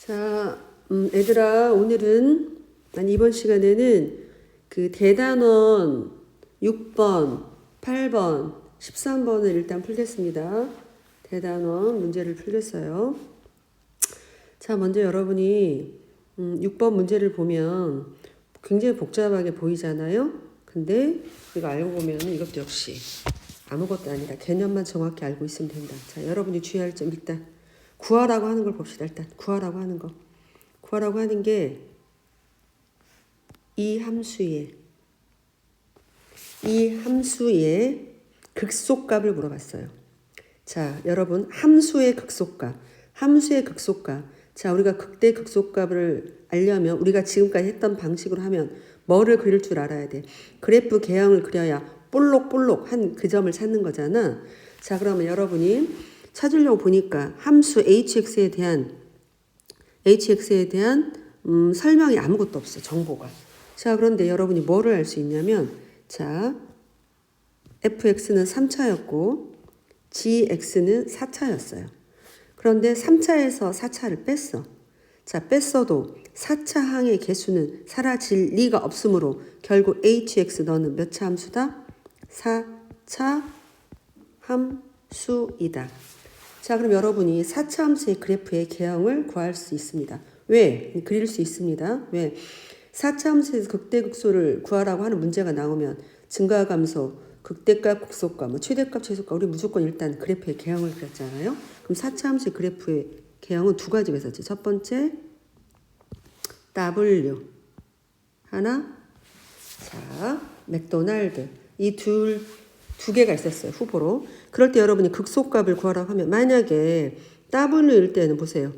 자, 애들아, 오늘은, 아니, 이번 시간에는 그 대단원 6번, 8번, 13번을 일단 풀겠습니다. 대단원 문제를 풀겠어요. 자, 먼저 여러분이 6번 문제를 보면 굉장히 복잡하게 보이잖아요. 근데 이거 알고 보면 이것도 역시 아무것도 아니라 개념만 정확히 알고 있으면 된다. 자, 여러분이 주의할 점 일단 구하라고 하는 걸 봅시다. 일단 구하라고 하는 거. 구하라고 하는 게 이 함수의 극소값을 물어봤어요. 자, 여러분 함수의 극소값. 자, 우리가 극대 극소값을 알려면 우리가 지금까지 했던 방식으로 하면 뭐를 그릴 줄 알아야 돼. 그래프 개형을 그려야 볼록볼록한 그 점을 찾는 거잖아. 자, 그러면 여러분이 찾으려고 보니까 함수 hx에 대한 설명이 아무것도 없어. 정보가. 자, 그런데 여러분이 뭐를 알 수 있냐면, 자, fx는 3차였고 gx는 4차였어요. 그런데 3차에서 4차를 뺐어. 자, 뺐어도 4차 항의 개수는 사라질 리가 없으므로 결국 hx 너는 몇 차 함수다? 4차 함수이다. 자, 그럼 여러분이 4차 함수의 그래프의 개형을 구할 수 있습니다. 왜? 그릴 수 있습니다. 왜? 4차 함수에서 극대극소를 구하라고 하는 문제가 나오면 증가감소, 극대값, 극소값, 뭐 최대값, 최소값 우리 무조건 일단 그래프의 개형을 그렸잖아요. 그럼 4차 함수의 그래프의 개형은 두 가지가 있었지. 첫 번째 W 하나, 자 맥도날드 이 두 개가 있었어요. 후보로. 그럴 때 여러분이 극소값을 구하라고 하면 만약에 W일 때는 보세요.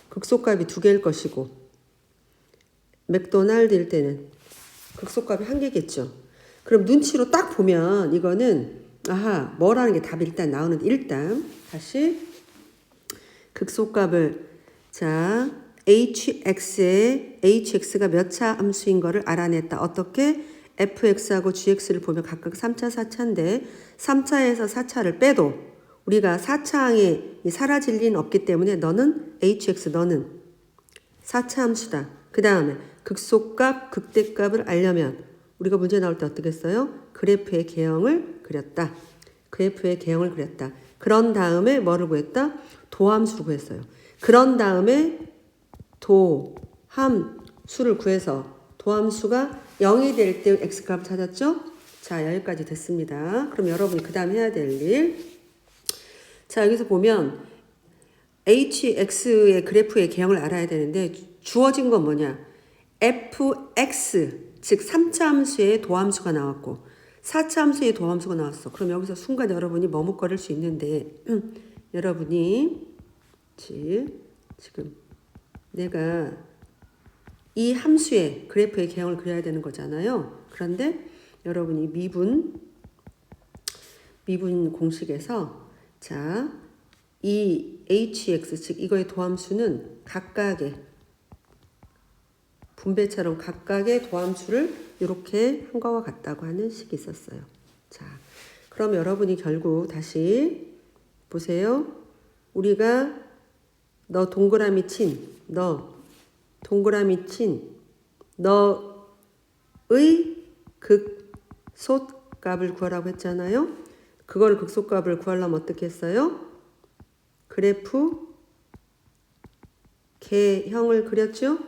극소값이 두 개일 것이고 맥도날드일 때는 극소값이 한 개겠죠. 그럼 눈치로 딱 보면 이거는 아하 뭐라는 게 답이 일단 나오는데 일단 다시 극소값을 자 hx가 몇 차 함수인 거를 알아냈다. 어떻게? fx하고 gx를 보면 각각 3차, 4차인데 3차에서 4차를 빼도 우리가 4차항에 사라질 리는 없기 때문에 너는 hx 너는 4차 함수다. 그 다음에 극소값, 극대값을 알려면 우리가 문제 나올 때 어떻게 써요? 그래프의 개형을 그렸다. 그런 다음에 뭐를 구했다? 도함수를 구했어요. 그런 다음에 도함수를 구해서 도함수가 0이 될 때 x값을 찾았죠? 자, 여기까지 됐습니다. 그럼 여러분이 그 다음 해야 될 일. 자, 여기서 보면 hx의 그래프의 개형을 알아야 되는데 주어진 건 뭐냐? fx, 즉 3차 함수의 도함수가 나왔고 4차 함수의 도함수가 나왔어. 그럼 여기서 순간 여러분이 머뭇거릴 수 있는데 여러분이 지금 내가 이 함수의 그래프의 개형을 그려야 되는 거잖아요. 그런데 여러분이 미분 공식에서 자, 이 hx 즉 이거의 도함수는 각각의 분배처럼 각각의 도함수를 이렇게 한 거와 같다고 하는 식이 있었어요. 자, 그럼 여러분이 결국 다시 보세요. 우리가 동그라미 친 너의 극소값을 구하라고 했잖아요. 그걸 극소값을 구하려면 어떻게 했어요? 그래프 개형을 그렸죠?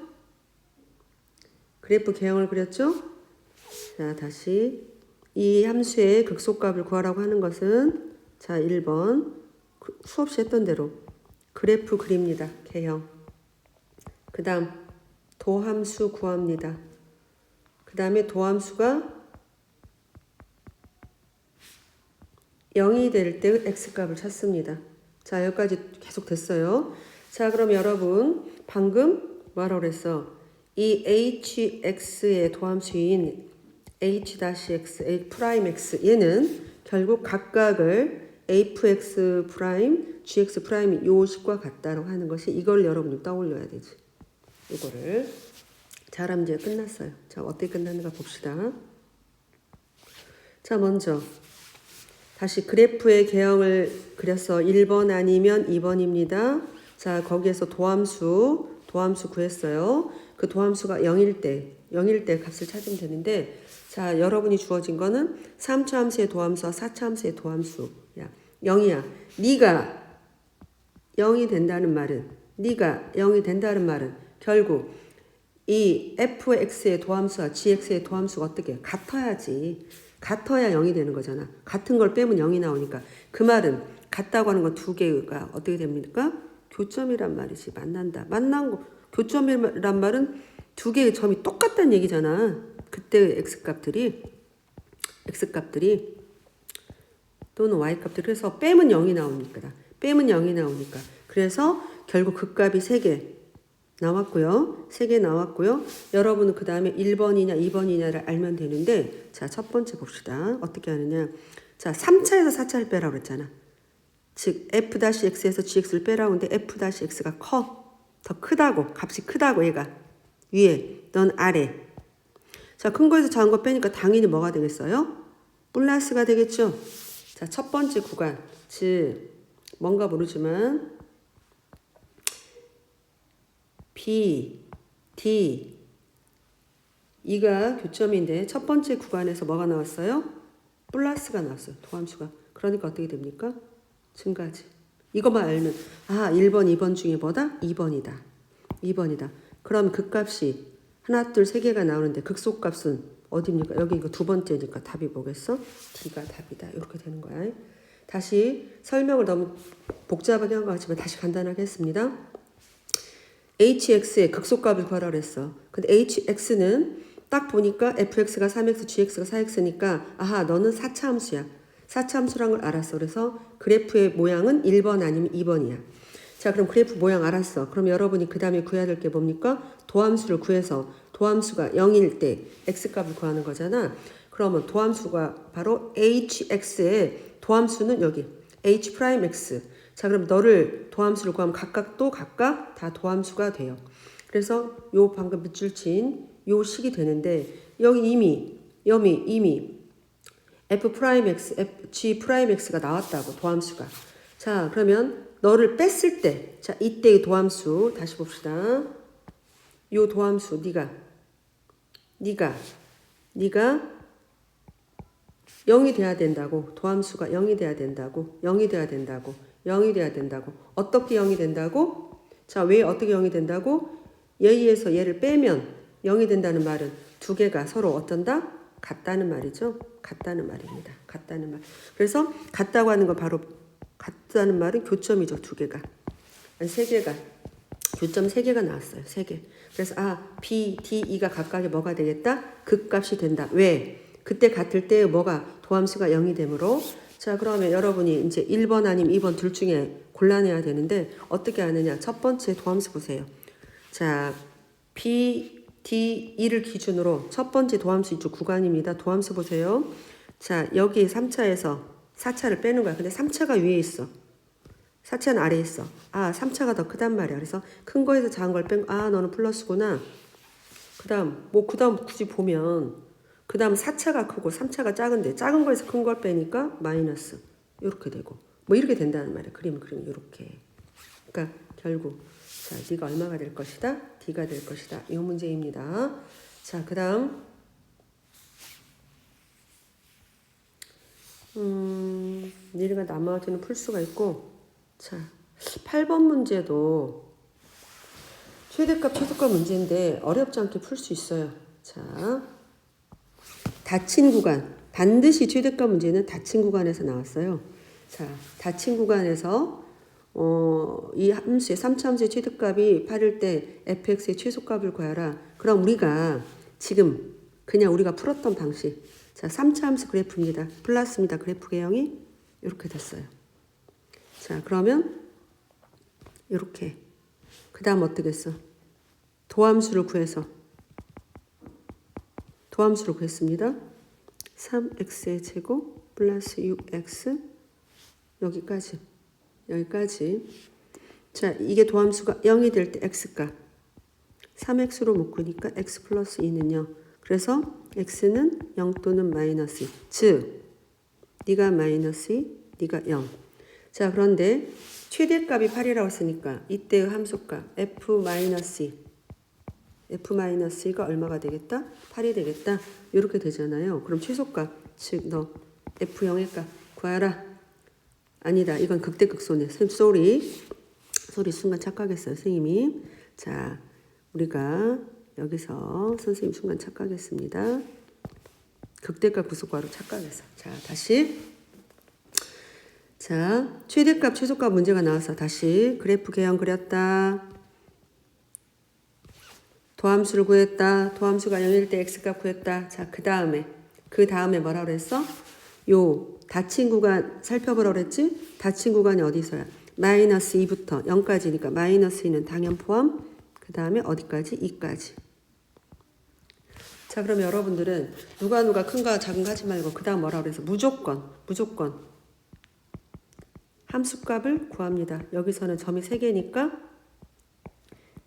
자, 다시 이 함수의 극소값을 구하라고 하는 것은 자, 1번 수없이 했던 대로 그래프 그립니다. 개형. 그 다음 도함수 구합니다. 그 다음에 도함수가 0이 될 때 x값을 찾습니다. 자, 여기까지 계속 됐어요. 자, 그럼 여러분 방금 뭐라고 그랬어? 이 hx의 도함수인 h-x, a'(x) 얘는 결국 각각을 fx 프라임, gx 프라임이 요 식과 같다라고 하는 것이 이걸 여러분이 떠올려야 되지. 이거를 잘하면 이제 끝났어요. 자, 어떻게 끝났는가 봅시다. 자, 먼저 다시 그래프의 개형을 그려서 1번 아니면 2번입니다. 자, 거기에서 도함수 구했어요. 그 도함수가 0일 때 값을 찾으면 되는데, 자, 여러분이 주어진 거는 3차 함수의 도함수와 4차 함수의 도함수야. 0이야. 네가 0이 된다는 말은 결국 이 fx의 도함수와 gx의 도함수가 어떻게 같아야지. 같아야 0이 되는 거잖아. 같은 걸 빼면 0이 나오니까. 그 말은 같다고 하는 건 두 개가 어떻게 됩니까? 교점이란 말이지. 만난 거. 교점이란 말은 두 개의 점이 똑같다는 얘기잖아. 그때 x값들이 또는 y값들이 그래서 빼면 0이 나오니까. 그래서 결국 그 값이 3개 나왔고요. 여러분은 그 다음에 1번이냐 2번이냐를 알면 되는데, 자, 첫 번째 봅시다. 어떻게 하느냐. 자, 3차에서 4차를 빼라고 그랬잖아. 즉 f-x에서 gx를 빼라고 하는데 f-x가 더 크다고, 값이 크다고. 얘가 위에, 넌 아래. 자, 큰 거에서 작은 거 빼니까 당연히 뭐가 되겠어요? 플러스가 되겠죠. 자, 첫 번째 구간, 즉 뭔가 모르지만 B, D, E가 교점인데 첫 번째 구간에서 뭐가 나왔어요? 플러스가 나왔어요. 도함수가. 그러니까 어떻게 됩니까? 증가지. 이것만 알면 1번, 2번 중에 뭐다? 2번이다. 그럼 그 값이 하나, 둘, 세 개가 나오는데 극소값은 어디입니까? 여기 이거 두 번째니까 답이 뭐겠어? D가 답이다. 이렇게 되는 거야. 다시 설명을 너무 복잡하게 한 것 같지만 다시 간단하게 했습니다. hx의 극소값을 구하라 그랬어. 근데 hx는 딱 보니까 fx가 3x, gx가 4x니까 너는 4차 함수야. 4차 함수란 걸 알았어. 그래서 그래프의 모양은 1번 아니면 2번이야. 자, 그럼 그래프 모양 알았어. 그럼 여러분이 그 다음에 구해야 될 게 뭡니까? 도함수를 구해서 도함수가 0일 때 x값을 구하는 거잖아. 그러면 도함수가 바로 hx의 도함수는 여기 h'x. 자, 그럼 너를 도함수를 구하면 각각 다 도함수가 돼요. 그래서 요 방금 밑줄 친 요 식이 되는데 여기 이미 f'x, g'x가 나왔다고 도함수가. 자, 그러면 너를 뺐을 때, 자, 이때의 도함수 다시 봅시다. 요 도함수 네가 0이 돼야 된다고. 도함수가 0이 돼야 된다고. 어떻게 0이 된다고? 자, 왜 어떻게 0이 된다고? 얘에서 얘를 빼면 0이 된다는 말은 두 개가 서로 어쩐다? 같다는 말이죠. 같다는 말입니다. 그래서 같다고 하는 건 바로 같다는 말은 교점이죠. 두 개가. 아니, 세 개가. 교점 3개가 나왔어요. 3개. 그래서 B, D, E가 각각의 뭐가 되겠다? 극값이 된다. 왜? 그때 같을 때 뭐가 도함수가 0이 되므로. 자, 그러면 여러분이 이제 1번 아니면 2번 둘 중에 골라내야 되는데 어떻게 하느냐? 첫 번째 도함수 보세요. 자, B, D, E를 기준으로 첫 번째 도함수 이쪽 구간입니다. 도함수 보세요. 자, 여기 3차에서 4차를 빼는 거야. 근데 3차가 위에 있어. 4차는 아래에 있어. 3차가 더 크단 말이야. 그래서 큰 거에서 작은 걸 뺀, 너는 플러스구나. 그 다음 굳이 보면, 그 다음 4차가 크고 3차가 작은데, 작은 거에서 큰 걸 빼니까 마이너스. 이렇게 되고. 이렇게 된다는 말이야. 그림, 이렇게. 그러니까 결국, 자, 네가 얼마가 될 것이다? D가 될 것이다. 이 문제입니다. 자, 그 다음. 니네가 나머지는 풀 수가 있고, 자, 8번 문제도 최대값, 최소값 문제인데 어렵지 않게 풀 수 있어요. 자, 닫힌 구간. 반드시 최대값 문제는 닫힌 구간에서 나왔어요. 자, 닫힌 구간에서 이 함수의 3차 함수의 최대값이 8일 때 fx의 최소값을 구하라. 그럼 우리가 지금 그냥 우리가 풀었던 방식. 자, 3차 함수 그래프입니다. 플러스입니다. 그래프 개형이 이렇게 됐어요. 자, 그러면 이렇게. 그 다음 어떻게 했어? 도함수를 구했습니다. 3x의 제곱 플러스 6x 여기까지. 자, 이게 도함수가 0이 될 때 x값 3x로 묶으니까 x 플러스 2는요. 그래서 x는 0 또는 마이너스 2. 즉 네가 마이너스 2, 네가 0. 자, 그런데 최대값이 8이라고 했으니까 이때의 함수값 f-2 f-2가 얼마가 되겠다? 8이 되겠다. 이렇게 되잖아요. 그럼 최소값, 즉 너 f0의 값 구하라. 아니다. 이건 극대극소네. 선생님 소리 순간 착각했어요. 선생님이. 자, 우리가 여기서 선생님 순간 착각했습니다. 극대값 구속과로 착각했어. 자, 다시. 자, 최대값, 최소값 문제가 나와서 다시 그래프 개형 그렸다. 도함수를 구했다. 도함수가 0일 때 x값 구했다. 자, 그 다음에 뭐라 그랬어? 요 닫힌 구간 살펴보라 그랬지? 닫힌 구간이 어디서야? 마이너스 2부터 0까지니까 마이너스 2는 당연 포함. 그 다음에 어디까지? 2까지. 자, 그럼 여러분들은 누가 큰가 작은가 하지 말고 그 다음 뭐라 그래서 무조건 함수값을 구합니다. 여기서는 점이 3개니까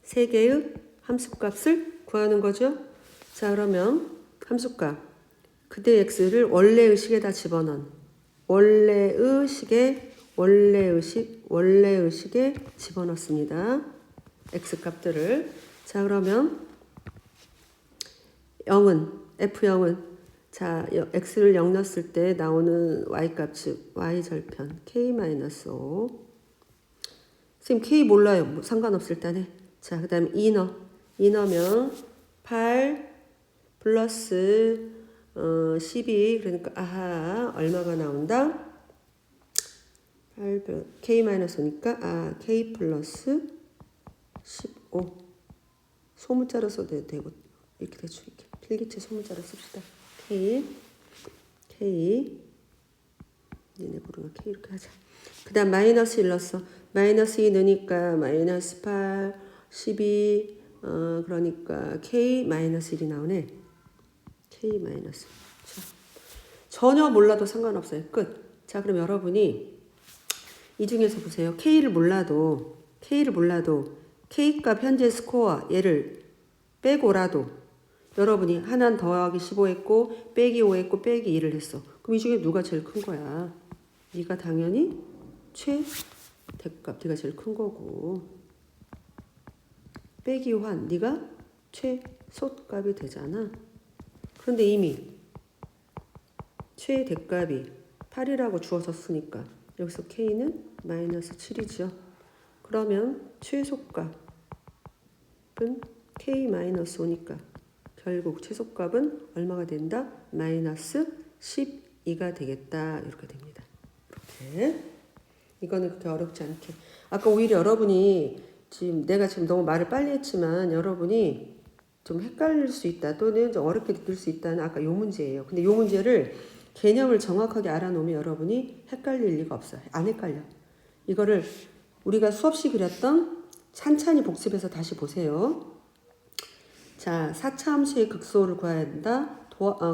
3개의 함수값을 구하는 거죠. 자, 그러면 함수값 그대 x를 원래의 식에다 집어넣은 원래의 식에 집어넣습니다. x 값들을. 자, 그러면 0은 f0은 자, x를 0 넣었을 때 나오는 y값 즉 y절편 k-5. 선생님 k 몰라요. 뭐 상관없을 때네. 자, 그 다음에 2 넣으면 8 플러스 12 그러니까 아하 얼마가 나온다? 8 k-5니까 k 플러스 15 소문자로 써도 되고 이렇게 대충 이렇게 필기체 소문자로 씁시다. k 얘네 부르면 k 이렇게 하자. 그 다음 마이너스 1 넣었어. 마이너스 2 넣으니까 마이너스 8 12 그러니까 k-1이 나오네. k-. 자, 전혀 몰라도 상관없어요. 끝. 자, 그럼 여러분이 이 중에서 보세요. k를 몰라도 k값 현재 스코어 얘를 빼고라도 여러분이 하나는 더하기 15 했고 빼기 5 했고 빼기 2를 했어. 그럼 이 중에 누가 제일 큰 거야? 네가 당연히 최대값 네가 제일 큰 거고 빼기 환 네가 최소값이 되잖아. 그런데 이미 최대값이 8이라고 주어졌으니까 여기서 k는 마이너스 7이죠. 그러면 최소값은 k-5니까 결국 최소값은 얼마가 된다? 마이너스 12가 되겠다. 이렇게 됩니다. 이렇게. 이거는 그렇게 어렵지 않게. 아까 오히려 여러분이 내가 지금 너무 말을 빨리 했지만 여러분이 좀 헷갈릴 수 있다 또는 좀 어렵게 느낄 수 있다는 아까 요 문제예요. 근데 요 문제를 개념을 정확하게 알아놓으면 여러분이 헷갈릴 리가 없어요. 안 헷갈려. 이거를 우리가 수없이 그렸던 찬찬히 복습해서 다시 보세요. 자, 4차 함수의 극소를 구해야 한다.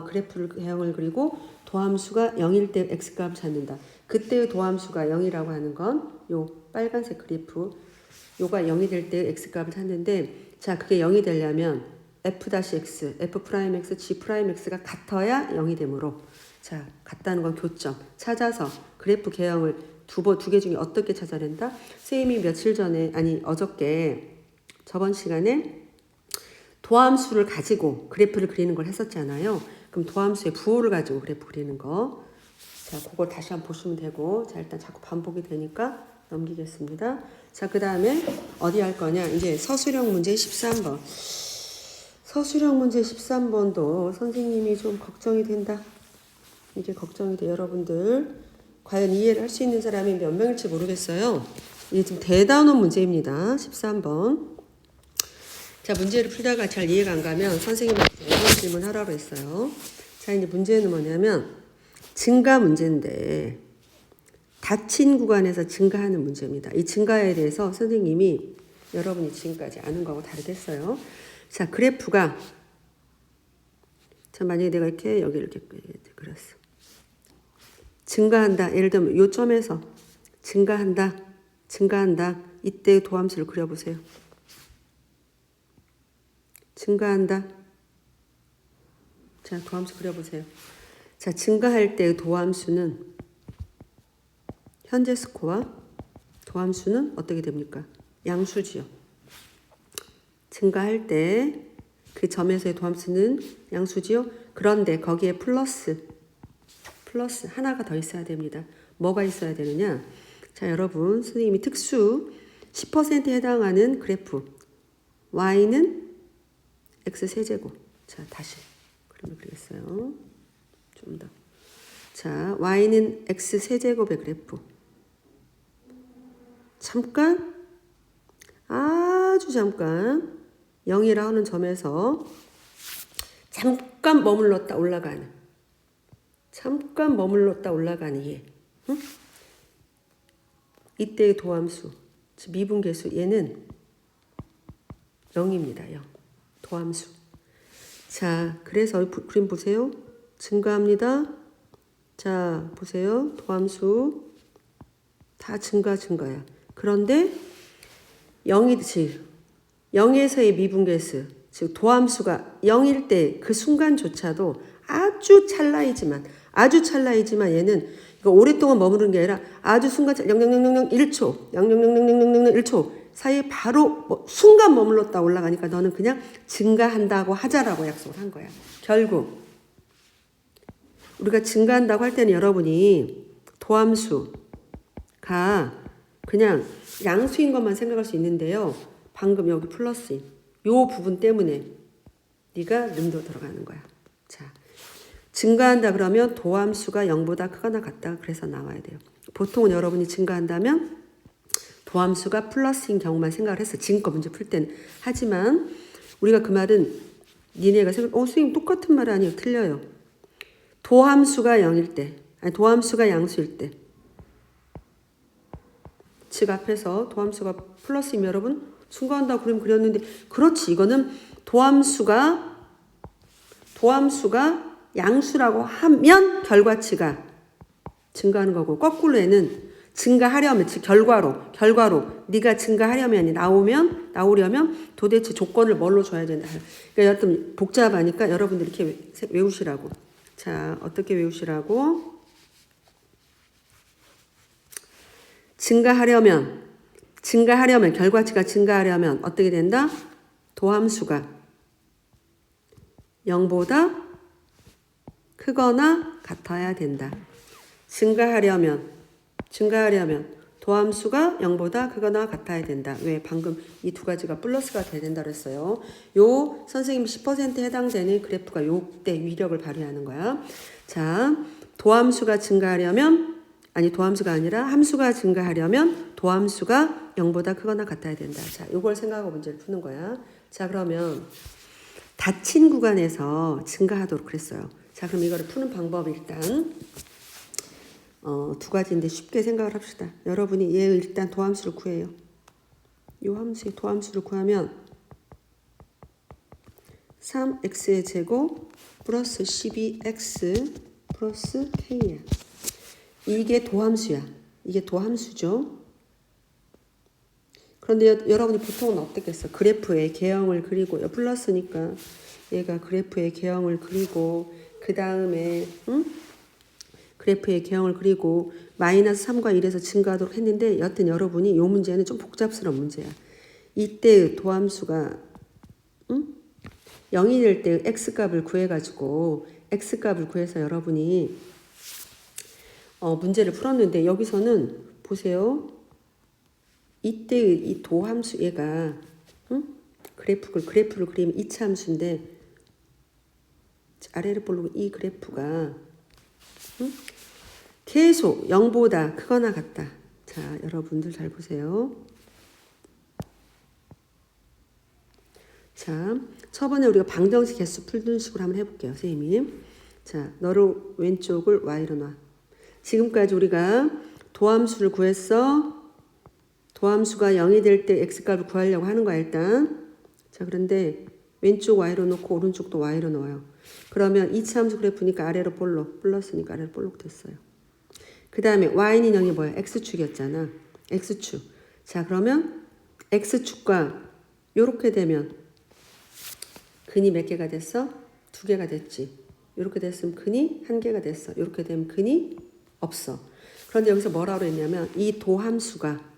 그래프를 개형을 그리고 도함수가 0일 때 x값을 찾는다. 그때의 도함수가 0이라고 하는 건 요 빨간색 그래프 요가 0이 될 때 x값을 찾는데 자, 그게 0이 되려면 f-x, f'(x), g'(x가 같아야 0이 되므로 자, 같다는 건 교점 찾아서 그래프 개형을 두 개 중에 어떻게 찾아낸다? 선생님이 며칠 전에 어저께 저번 시간에 도함수를 가지고 그래프를 그리는 걸 했었잖아요. 그럼 도함수의 부호를 가지고 그래프 그리는 거. 자, 그거 다시 한번 보시면 되고 자, 일단 자꾸 반복이 되니까 넘기겠습니다. 자, 그 다음에 어디 할 거냐? 이제 서술형 문제 13번. 서술형 문제 13번도 선생님이 좀 걱정이 된다. 이게 걱정이 돼. 여러분들 과연 이해를 할 수 있는 사람이 몇 명일지 모르겠어요. 이게 지금 대단원 문제입니다. 13번. 자, 문제를 풀다가 잘 이해가 안 가면 선생님한테 이런 질문 하라고 했어요. 자, 이제 문제는 뭐냐면 증가 문제인데 닫힌 구간에서 증가하는 문제입니다. 이 증가에 대해서 선생님이 여러분이 지금까지 아는 거하고 다르겠어요. 자, 그래프가 자, 만약에 내가 여기 이렇게 그렸어. 증가한다. 예를 들면 요 점에서 증가한다. 이때 도함수를 그려보세요. 증가한다. 자, 도함수 그려보세요. 자, 증가할 때의 도함수는 현재 스코어 도함수는 어떻게 됩니까? 양수지요. 증가할 때 그 점에서의 도함수는 양수지요. 그런데 거기에 플러스 하나가 더 있어야 됩니다. 뭐가 있어야 되느냐? 자, 여러분, 선생님이 특수 10%에 해당하는 그래프 y는 x 세제곱. 자, 다시 그림을 그리겠어요. 좀 더. 자, y는 x 세제곱의 그래프. 잠깐, 아주 잠깐 0이라 하는 점에서 잠깐 머물렀다 올라가는 얘. 응? 이때의 도함수, 즉 미분계수 얘는 0입니다. 0. 도함수. 자, 그래서 그림 보세요. 증가합니다. 자, 보세요. 도함수 다 증가야. 그런데 0에서의 미분계수, 즉 도함수가 0일 때 그 순간조차도 아주 찰나이지만 얘는 이거 오랫동안 머무르는 게 아니라 아주 순간 0.00001초, 0.00001초 사이에 바로 순간 머물렀다 올라가니까 너는 그냥 증가한다고 하자라고 약속을 한 거야. 결국 우리가 증가한다고 할 때는 여러분이 도함수가 그냥 양수인 것만 생각할 수 있는데요. 방금 여기 플러스인 요 부분 때문에 네가 능도 들어가는 거야. 자, 증가한다 그러면 도함수가 0보다 크거나 같다. 그래서 나와야 돼요. 보통은 여러분이 증가한다면 도함수가 플러스인 경우만 생각을 했어. 지금껏 문제 풀 때는. 하지만 우리가 그 말은 니네가 선생님 똑같은 말 아니에요. 틀려요. 도함수가 0일 때, 아니 도함수가 양수일 때, 즉 앞에서 도함수가 플러스이면 여러분 증가한다고 그림 그렸는데 그렇지. 이거는 도함수가 양수라고 하면 결과치가 증가하는 거고 거꾸로 얘는 증가하려면 즉 결과로 네가 증가하려면 나오려면 도대체 조건을 뭘로 줘야 된다. 그러니까 여하튼 복잡하니까 여러분들 이렇게 외우시라고. 자, 어떻게 외우시라고? 증가하려면 결과치가 증가하려면 어떻게 된다? 도함수가 0보다 크거나 같아야 된다. 증가하려면 도함수가 0보다 크거나 같아야 된다. 왜? 방금 이 두 가지가 플러스가 돼야 된다 그랬어요. 요 선생님 10%에 해당되는 그래프가 요때 위력을 발휘하는 거야. 자, 도함수가 증가하려면 도함수가 0보다 크거나 같아야 된다. 자, 요걸 생각하고 문제를 푸는 거야. 자, 그러면 닫힌 구간에서 증가하도록 그랬어요. 자, 그럼 이거를 푸는 방법이 일단 두 가지인데 쉽게 생각을 합시다. 여러분이 얘 일단 도함수를 구해요. 요 함수의 도함수를 구하면 3x의 제곱 플러스 12x 플러스 k야. 이게 도함수야. 이게 도함수죠. 그런데 여러분이 보통은 어떻겠어? 그래프의 개형을 그리고 플러스니까 얘가 그래프의 개형을 그리고 그 다음에 그래프의 개형을 그리고 마이너스 3과 1에서 증가하도록 했는데 여튼 여러분이 이 문제는 좀 복잡스러운 문제야. 이때 도함수가 0이 될 때 x값을 구해가지고 x값을 구해서 여러분이 문제를 풀었는데 여기서는 보세요. 이때 이 도함수 얘가 그래프를 그리면 이차 함수인데 아래를 보려고 이 그래프가 계속 0보다 크거나 같다. 자, 여러분들 잘 보세요. 자, 저번에 우리가 방정식 개수 풀던 식으로 한번 해볼게요. 선생님이. 자, 너를 왼쪽을 y로 놔. 지금까지 우리가 도함수를 구했어. 도함수가 0이 될 때 x값을 구하려고 하는 거야 일단. 자, 그런데 왼쪽 y로 놓고 오른쪽도 y로 넣어요. 그러면 이차 함수 그래프니까 아래로 볼록, 플러스니까 아래로 볼록 됐어요. 그 다음에 y는 0이 뭐야? x축이었잖아. x축. 자, 그러면 x축과 요렇게 되면 근이 몇 개가 됐어? 2개가 됐지. 요렇게 됐으면 근이 1개가 됐어. 요렇게 되면 근이 없어. 그런데 여기서 뭐라고 했냐면 이 도함수가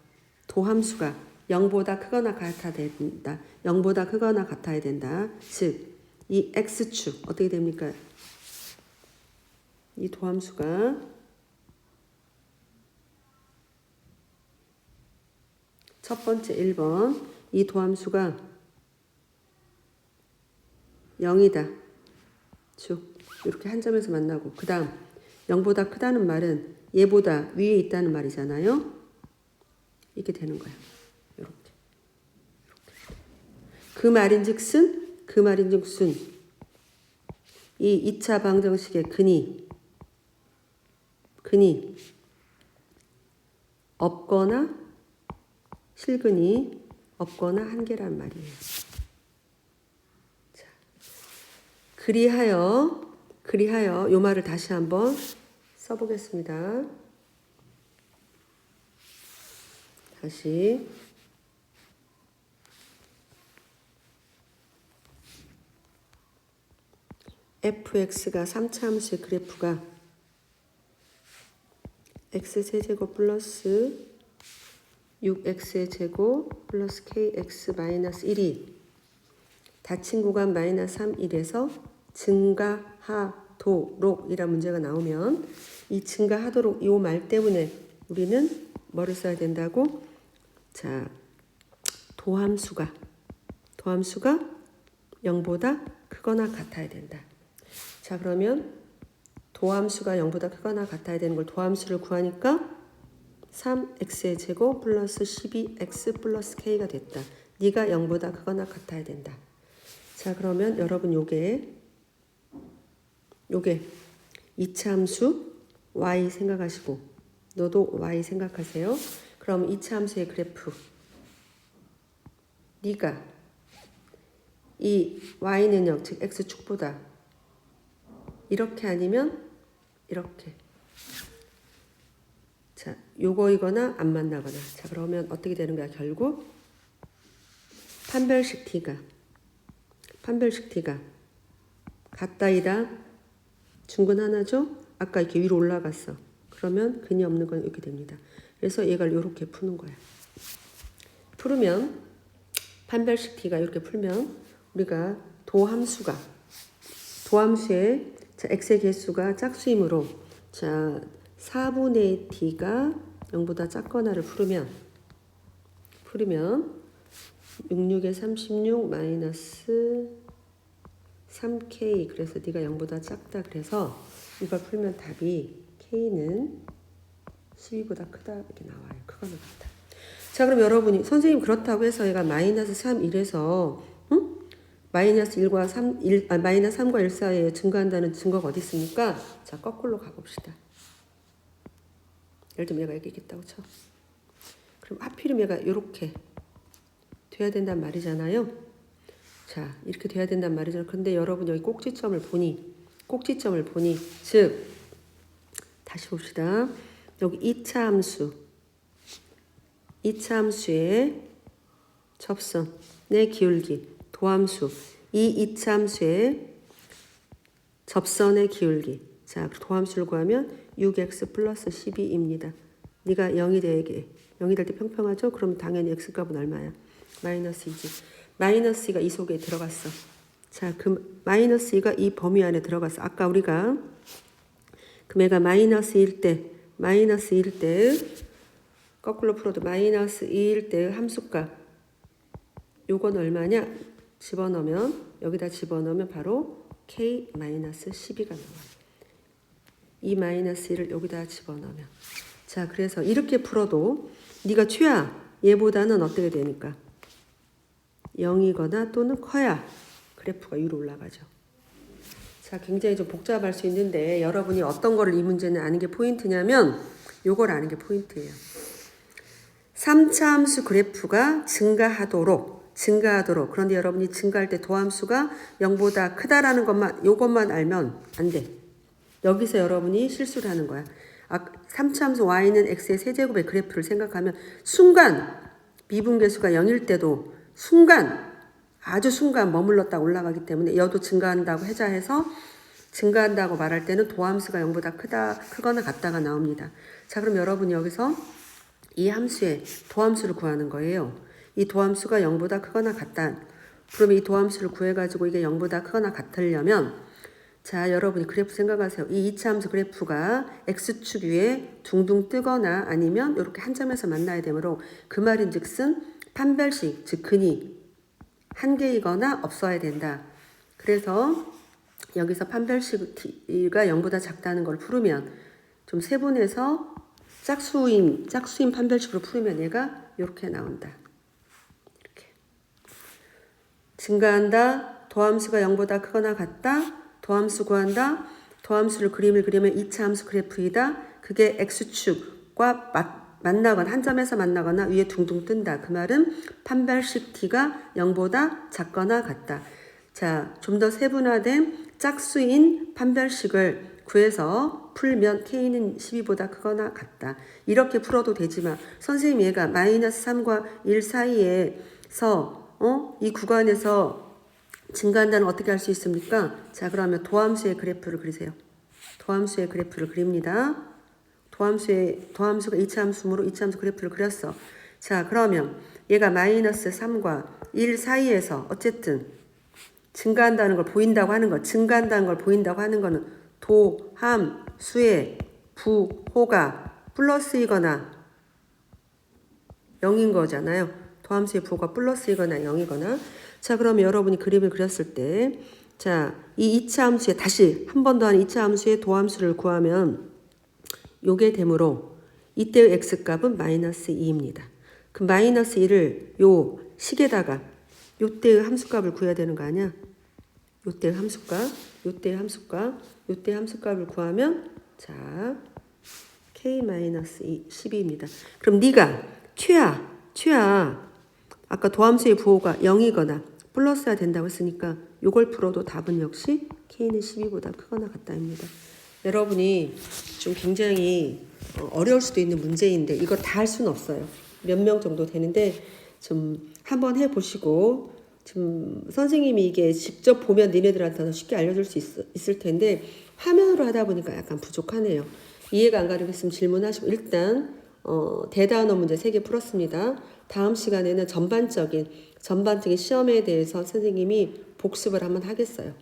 도함수가 0보다 크거나 같아야 된다. 0보다 크거나 같아야 된다. 즉, 이 x축 어떻게 됩니까? 이 도함수가 첫 번째 1번 이 도함수가 0이다. 쭉 이렇게 한 점에서 만나고 그 다음 0보다 크다는 말은 얘보다 위에 있다는 말이잖아요. 이렇게 되는 거야. 이렇게. 그 말인즉슨 이 2차 방정식의 근이 없거나 실근이 없거나 한계란 말이에요. 자, 그리하여 요 말을 다시 한번 써보겠습니다. 다시 fx가 3차 함수의 그래프가 x세제곱 플러스 6x의 제곱 플러스 kx 마이너스 1이 닫힌 구간 마이너스 3, 1에서 증가하도록 이란 문제가 나오면 이 증가하도록 이 말 때문에 우리는 뭐를 써야 된다고? 자, 도함수가 0보다 크거나 같아야 된다. 자, 그러면 도함수가 0보다 크거나 같아야 되는 걸 도함수를 구하니까 3x의 제곱 플러스 12x 플러스 k가 됐다. 네가 0보다 크거나 같아야 된다. 자, 그러면 여러분 요게 2차 함수 y 생각하시고 너도 y 생각하세요. 그럼 2차 함수의 그래프 네가 이 y는요, 즉 x축보다 이렇게 아니면 이렇게. 자, 요거이거나 안 만나거나. 자, 그러면 어떻게 되는 거야? 결국 판별식 t가 같다이다. 중근 하나죠? 아까 이렇게 위로 올라갔어. 그러면 근이 없는 건 이렇게 됩니다. 그래서 얘가 이렇게 푸는 거야. 풀으면 판별식 t가 이렇게 풀면 우리가 도함수의 자, x의 개수가 짝수이므로 자 4분의 t가 0보다 작거나를 풀으면 66에 36 마이너스 3k 그래서 네가 0보다 작다. 그래서 이걸 풀면 답이 k는 12보다 크다 이렇게 나와요. 크거나 같다. 자, 그럼 여러분이 선생님 그렇다고 해서 얘가 마이너스 3, 1에서 마이너스 3과 1 사이에 증가한다는 증거가 어디 있습니까? 자, 거꾸로 가봅시다. 예를 들면 얘가 여기 있겠다고 쳐. 그럼 하필이면 얘가 이렇게 돼야 된단 말이잖아요. 자, 이렇게 돼야 된단 말이잖아요. 근데 여러분 여기 꼭지점을 보니 즉 다시 봅시다. 여기 2차 함수의 접선의 기울기 도함수 이 2차 함수의 접선의 기울기. 자, 도함수를 구하면 6x 플러스 12입니다. 네가 0이 될 때 평평하죠? 그럼 당연히 x값은 얼마야? 마이너스 2지. 마이너스 2가 이 속에 들어갔어. 자, 그 마이너스 2가 이 범위 안에 들어갔어. 아까 우리가 그 애가 마이너스 2일 때 거꾸로 풀어도 마이너스 2일 때 함수값 요건 얼마냐? 여기다 집어넣으면 바로 k-12가 나와요. 이 마이너스 1을 여기다 집어넣으면. 자, 그래서 이렇게 풀어도 네가 최하 얘보다는 어떻게 되니까 0이거나 또는 커야 그래프가 위로 올라가죠. 자, 굉장히 좀 복잡할 수 있는데 여러분이 어떤 거를 이 문제는 아는 게 포인트냐면 요걸 아는 게 포인트예요. 3차 함수 그래프가 증가하도록 그런데 여러분이 증가할 때 도함수가 0보다 크다라는 요것만 알면 안 돼. 여기서 여러분이 실수를 하는 거야. 3차 함수 y는 x의 세제곱의 그래프를 생각하면 순간 미분계수가 0일 때도 아주 순간 머물렀다 올라가기 때문에 여도 증가한다고 해서 증가한다고 말할 때는 도함수가 0보다 크거나 같다가 나옵니다. 자, 그럼 여러분이 여기서 이 함수의 도함수를 구하는 거예요. 이 도함수가 0보다 크거나 같다. 그러면 이 도함수를 구해가지고 이게 0보다 크거나 같으려면 자, 여러분이 그래프 생각하세요. 이 2차 함수 그래프가 x축 위에 둥둥 뜨거나 아니면 이렇게 한 점에서 만나야 되므로 그 말인즉슨 판별식, 즉 근이 한 개이거나 없어야 된다. 그래서 여기서 판별식 t가 0보다 작다는 걸 풀으면 좀 세분해서 짝수인 판별식으로 풀으면 얘가 이렇게 나온다. 이렇게. 증가한다. 도함수가 0보다 크거나 같다. 도함수 구한다. 도함수를 그림을 그리면 2차 함수 그래프이다. 그게 x축과 만나거나 한 점에서 만나거나 위에 둥둥 뜬다. 그 말은 판별식 t가 0보다 작거나 같다. 자, 좀 더 세분화된 짝수인 판별식을 구해서 풀면 k는 12보다 크거나 같다. 이렇게 풀어도 되지만 선생님 얘가 마이너스 3과 1 사이에서 이 구간에서 증가한다는 어떻게 할 수 있습니까? 자, 그러면 도함수의 그래프를 그리세요. 도함수의 그래프를 그립니다. 도함수가 2차 함수므로 2차 함수 그래프를 그렸어. 자, 그러면 얘가 마이너스 3과 1 사이에서 어쨌든 증가한다는 걸 보인다고 하는 거, 증가한다는 걸 보인다고 하는 거는 도함수의 부호가 플러스이거나 0인 거잖아요. 도함수의 부호가 플러스이거나 0이거나. 자, 그러면 여러분이 그림을 그렸을 때, 자, 이 2차 함수에 다시 한 번 더 하는 2차 함수의 도함수를 구하면 요게 되므로 이때의 x값은 마이너스 2입니다. 그 마이너스 2를 요 식에다가 요때의 함수값을 구해야 되는 거 아니야? 요때의 함수값, 요때의 함수값, 요때의 함수값을 구하면 자, k-2 12입니다. 그럼 네가 최하 아까 도함수의 부호가 0이거나 플러스가 된다고 했으니까 요걸 풀어도 답은 역시 k는 12보다 크거나 같다입니다. 여러분이 좀 굉장히 어려울 수도 있는 문제인데 이거 다 할 수는 없어요. 몇 명 정도 되는데 좀 한번 해보시고 좀 선생님이 이게 직접 보면 니네들한테 더 쉽게 알려줄 수 있을 텐데 화면으로 하다 보니까 약간 부족하네요. 이해가 안 가려겠으면 질문하시고 일단 대단어 문제 3개 풀었습니다. 다음 시간에는 전반적인 시험에 대해서 선생님이 복습을 한번 하겠어요.